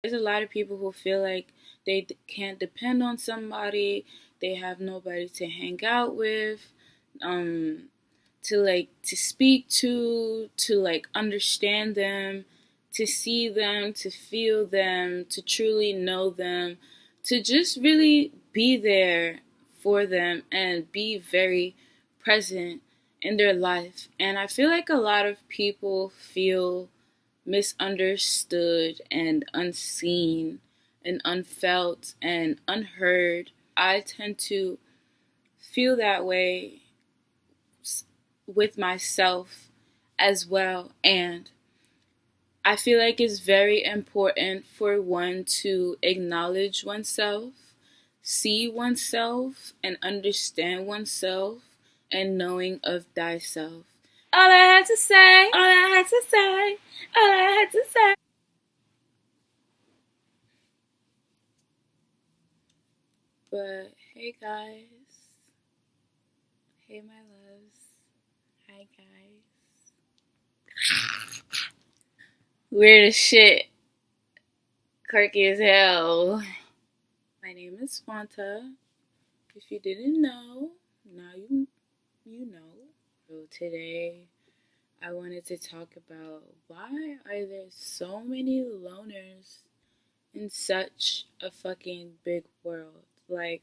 There's a lot of people who feel like they can't depend on somebody, they have nobody to hang out with, to speak to like understand them, to see them, to feel them, to truly know them, to just really be there for them and be very present in their life. And I feel like a lot of people feel misunderstood and unseen and unfelt and unheard. I tend to feel that way with myself as well. And I feel like it's very important for one to acknowledge oneself, see oneself, and understand oneself, and knowing of thyself. All I had to say, all I had to say, all I had to say. But hey guys, hey my loves, hi guys. Weird as shit, quirky as hell. My name is Fanta. If you didn't know, now you know. So today I wanted to talk about why are there so many loners in such a fucking big world. Like,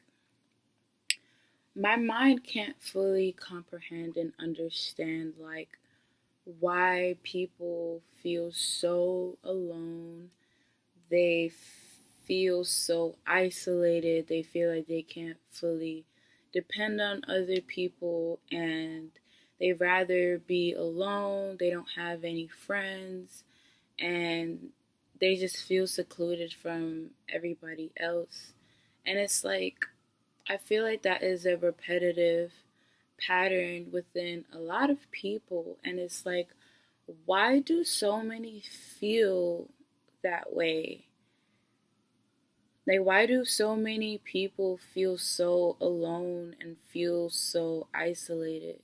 my mind can't fully comprehend and understand like why people feel so alone. They feel so isolated. They feel like they can't fully depend on other people and they rather be alone. They don't have any friends and they just feel secluded from everybody else. And it's like, I feel like that is a repetitive pattern within a lot of people. And it's like, why do so many feel that way? Like, why do so many people feel so alone and feel so isolated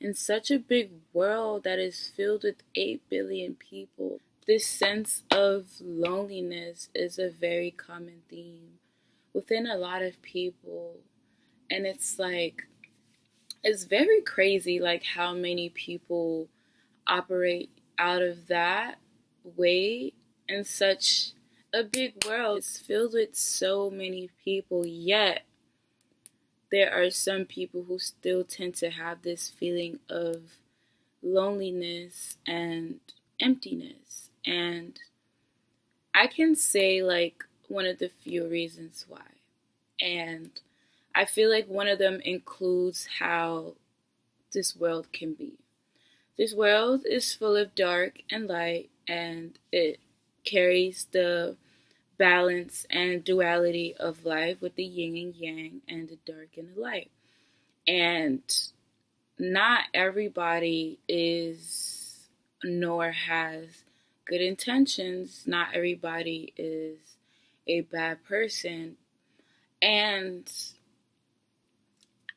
in such a big world that is filled with 8 billion people? This sense of loneliness is a very common theme within a lot of people. And it's like, it's very crazy like how many people operate out of that way in such a big world. It's filled with so many people, yet there are some people who still tend to have this feeling of loneliness and emptiness. And I can say like one of the few reasons why. And I feel like one of them includes how this world can be. This world is full of dark and light, and it carries the balance and duality of life with the yin and yang and the dark and the light. And not everybody is nor has good intentions. Not everybody is a bad person. And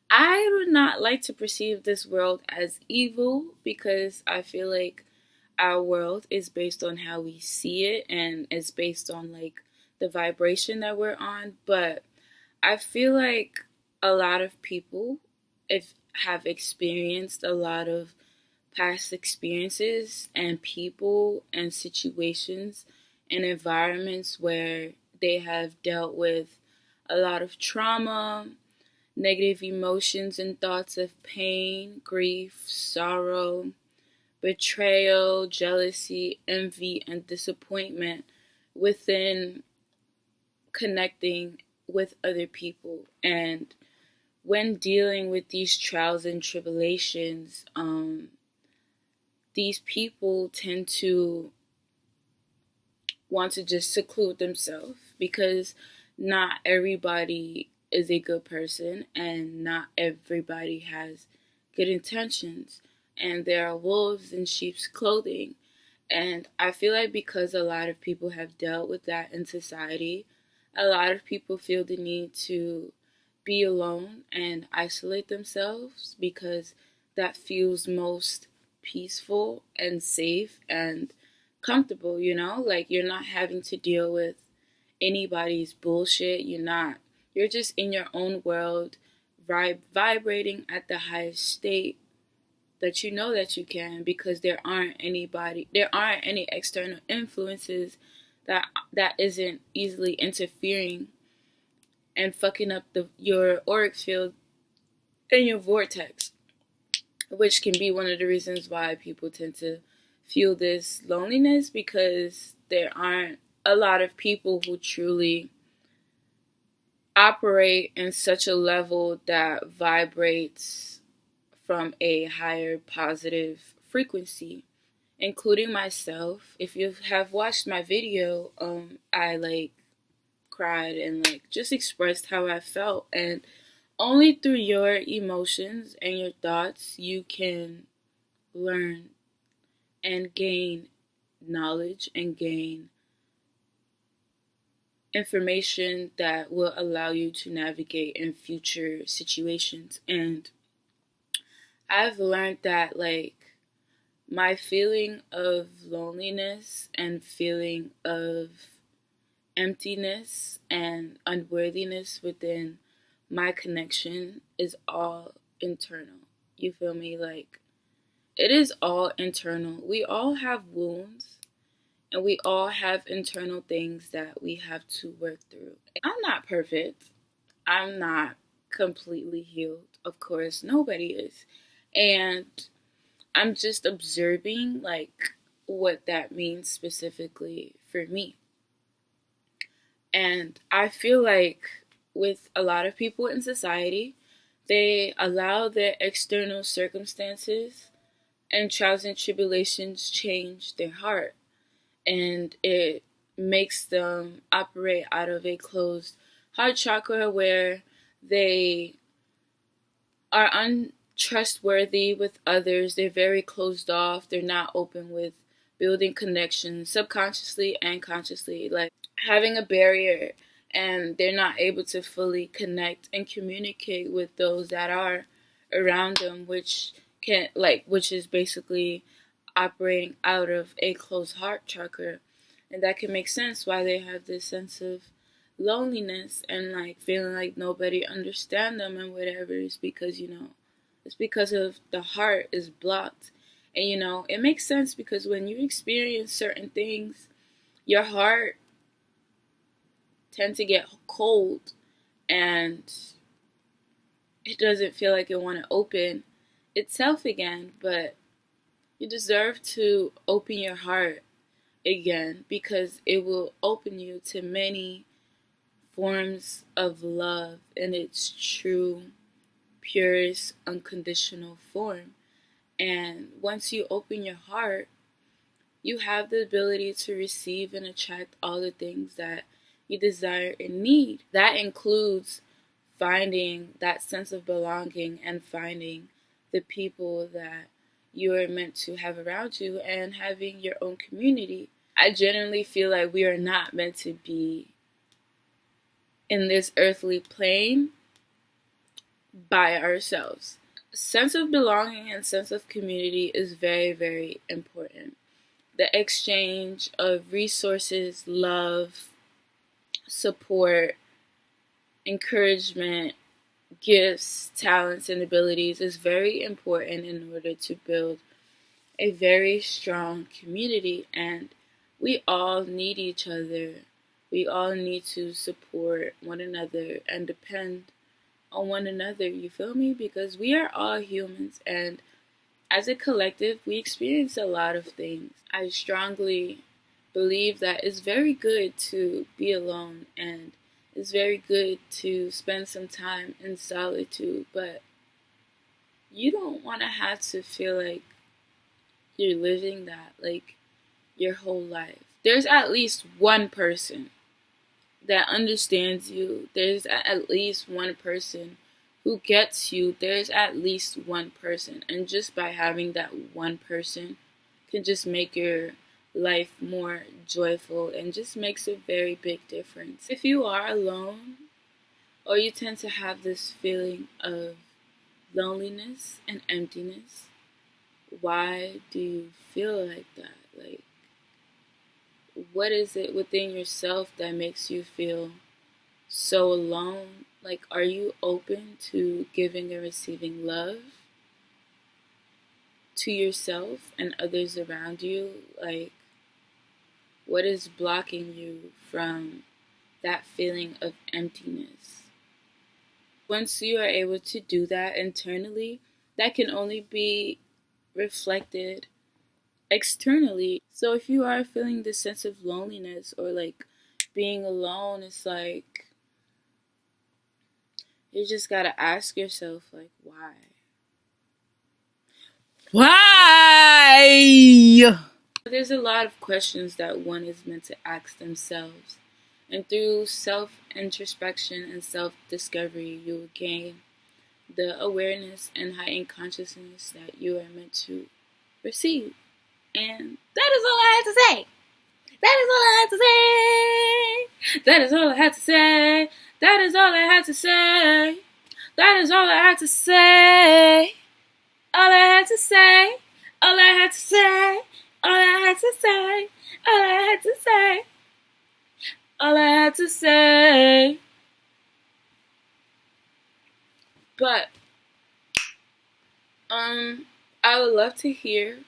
I would not like to perceive this world as evil because I feel like our world is based on how we see it and it's based on like the vibration that we're on. But I feel like a lot of people have experienced a lot of past experiences and people and situations and environments where they have dealt with a lot of trauma, negative emotions and thoughts of pain, grief, sorrow, betrayal, jealousy, envy, and disappointment within connecting with other people. And when dealing with these trials and tribulations, these people tend to want to just seclude themselves because not everybody is a good person and not everybody has good intentions, and there are wolves in sheep's clothing. And I feel like because a lot of people have dealt with that in society, a lot of people feel the need to be alone and isolate themselves because that feels most peaceful and safe and comfortable, you know? Like, you're not having to deal with anybody's bullshit. You're just in your own world, vibrating at the highest state that you know that you can, because there aren't any external influences that isn't easily interfering and fucking up your auric field and your vortex, which can be one of the reasons why people tend to feel this loneliness, because there aren't a lot of people who truly operate in such a level that vibrates from a higher positive frequency, including myself. If you have watched my video, I cried and just expressed how I felt, and only through your emotions and your thoughts you can learn and gain knowledge and gain information that will allow you to navigate in future situations. And I've learned that my feeling of loneliness and feeling of emptiness and unworthiness within my connection is all internal. You feel me? It is all internal. We all have wounds and we all have internal things that we have to work through. I'm not perfect. I'm not completely healed. Of course, nobody is. And I'm just observing what that means specifically for me. And I feel like with a lot of people in society, they allow their external circumstances and trials and tribulations change their heart. And it makes them operate out of a closed heart chakra where they are untrustworthy with others. They're very closed off. They're not open with building connections subconsciously and consciously, having a barrier, and they're not able to fully connect and communicate with those that are around them, which is basically operating out of a closed heart chakra. And that can make sense why they have this sense of loneliness and feeling like nobody understands them and whatever. Is because it's because of the heart is blocked. And it makes sense, because when you experience certain things, your heart tends to get cold and it doesn't feel like it want to open itself again. But you deserve to open your heart again, because it will open you to many forms of love in its true, purest, unconditional form. And once you open your heart, you have the ability to receive and attract all the things that you desire and need. That includes finding that sense of belonging and finding the people that you are meant to have around you and having your own community. I genuinely feel like we are not meant to be in this earthly plane by ourselves. Sense of belonging and sense of community is very, very important. The exchange of resources, love, support, encouragement, gifts, talents, and abilities is very important in order to build a very strong community. And we all need each other. We all need to support one another and depend on one another, you feel me? Because we are all humans, and as a collective, we experience a lot of things. I strongly believe that it's very good to be alone, and it's very good to spend some time in solitude, but you don't want to have to feel like you're living that your whole life. There's at least one person that understands you. There's at least one person who gets you. There's at least one person. And just by having that one person can just make your life more joyful and just makes a very big difference. If you are alone, or you tend to have this feeling of loneliness and emptiness, why do you feel like that? what is it within yourself that makes you feel so alone? Like, are you open to giving and receiving love to yourself and others around you? Like, what is blocking you from that feeling of emptiness? Once you are able to do that internally, that can only be reflected externally. So if you are feeling this sense of loneliness or like being alone, it's like you just gotta ask yourself, like, why? Why? There's a lot of questions that one is meant to ask themselves. And through self-introspection and self-discovery, you will gain the awareness and heightened consciousness that you are meant to receive. And that is all I had to say. That is all I had to say. That is all I had to say. That is all I had to say. That is all I had to say. All I had to say. All I had to say. All I had to say. All I had to say. All I had to say. But I would love to hear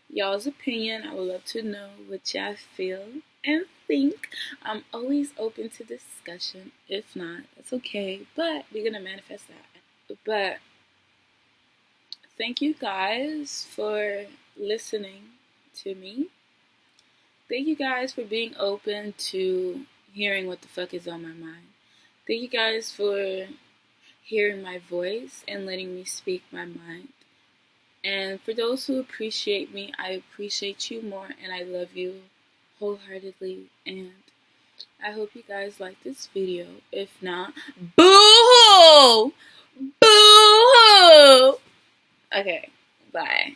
y'all's opinion. I would love to know what y'all feel and think. I'm always open to discussion. If not, it's okay. But we're gonna manifest that. But thank you guys for listening to me. Thank you guys for being open to hearing what the fuck is on my mind. Thank you guys for hearing my voice and letting me speak my mind. And for those who appreciate me, I appreciate you more and I love you wholeheartedly. And I hope you guys like this video. If not, boo-hoo! Boo-hoo! Okay, bye.